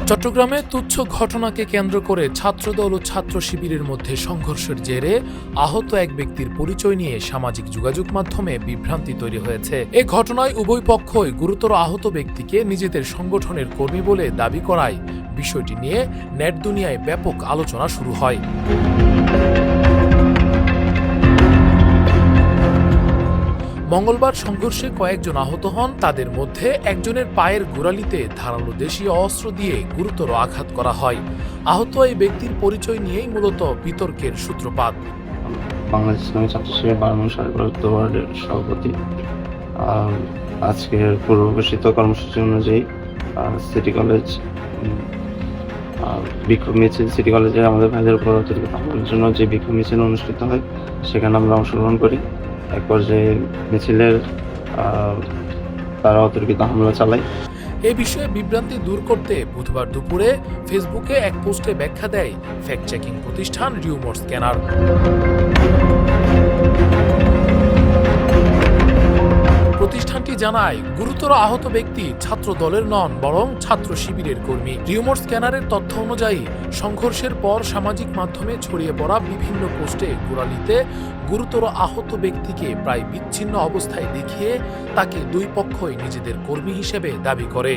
চট্টগ্রামে তুচ্ছ ঘটনাকে কেন্দ্র করে ছাত্রদল ও ছাত্র শিবিরের মধ্যে সংঘর্ষের জেরে আহত এক ব্যক্তির পরিচয় নিয়ে সামাজিক যোগাযোগ মাধ্যমে বিভ্রান্তি তৈরি হয়েছে। এ ঘটনায় উভয় পক্ষই গুরুতর আহত ব্যক্তিকে নিজেদের সংগঠনের কর্মী বলে দাবি করায় বিষয়টি নিয়ে নেট দুনিয়ায় ব্যাপক আলোচনা শুরু হয়। মঙ্গলবার সংঘর্ষে কয়েকজন আহত হন। তাদের মধ্যে একজনের পায়ের গোড়ালিতে ধারালো দেশীয় অস্ত্র দিয়ে গুরুতর আঘাত করা হয়। আহত এই ব্যক্তির পরিচয় নিয়েই মূলত বিতর্কের সূত্রপাত। বাংলাদেশ ইসলামী ছাত্র শিবির বারামুল সারিবদ্ধ ওয়ার্ডের সভাপতি। আজকের পূর্ব ঘোষিত কর্মসূচি অনুযায়ী সিটি কলেজ বিক্ষোভ মিছিল, সিটি কলেজে আমাদের ভাইদের উপর অতিরিক্ত হামলার জন্য যে বিক্ষোভ মিছিল অনুষ্ঠিত হয় সেখানে আমরা অংশগ্রহণ করি। এক পর্যায়ে মিছিলের তারা অতিরিক্ত হামলা চালায়। এ বিষয়ে বিভ্রান্তি দূর করতে বুধবার দুপুরে ফেসবুকে এক পোস্টে ব্যাখ্যা দেয় ফ্যাক্ট চেকিং প্রতিষ্ঠান রিউমার স্ক্যানার। প্রতিষ্ঠানটি জানায়, গুরুতর আহত ব্যক্তি ছাত্র দলের নন, বরং ছাত্র শিবিরের কর্মী। রিউমার স্ক্যানারের তথ্য অনুযায়ী সংঘর্ষের পর সামাজিক মাধ্যমে ছড়িয়ে পড়া বিভিন্ন পোস্টে গোড়ালিতে গুরুতর আহত ব্যক্তিকে প্রায় বিচ্ছিন্ন অবস্থায় দেখিয়ে তাকে দুই পক্ষই নিজেদের কর্মী হিসেবে দাবি করে।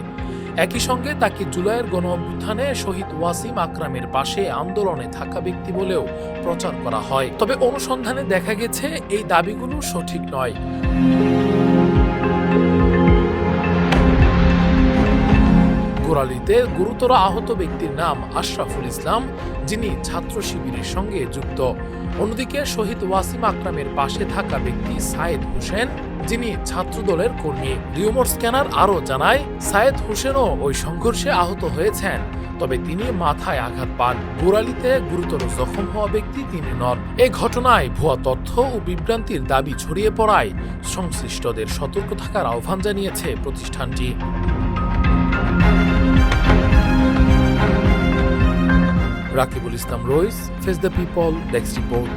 একই সঙ্গে তাকে জুলাইয়ের গণঅভ্যুত্থানে শহীদ ওয়াসিম আকরামের পাশে আন্দোলনে থাকা ব্যক্তি বলেও প্রচার করা হয়। তবে অনুসন্ধানে দেখা গেছে এই দাবিগুলো সঠিক নয়। গোড়ালিতে গুরুতর আহত ব্যক্তির নাম আশরাফুল ইসলাম, যিনি ছাত্র শিবিরের সঙ্গে যুক্ত। অন্যদিকে শহীদ ওয়াসিম আকরামের পাশে থাকা ব্যক্তি সায়েদ হোসেন, যিনি ছাত্রদলের কর্মী। রিউমার স্ক্যানার আরও জানায়, সায়েদ হোসেনও ওই সংঘর্ষে আহত হয়েছেন, তবে তিনি মাথায় আঘাত পান। গোড়ালিতে গুরুতর জখম হওয়া ব্যক্তি তিনি নন। এ ঘটনায় ভুয়া তথ্য ও বিভ্রান্তির দাবি ছড়িয়ে পড়ায় সংশ্লিষ্টদের সতর্ক থাকার আহ্বান জানিয়েছে প্রতিষ্ঠানটি। Rakibul Islam Rais, face the people, desk report.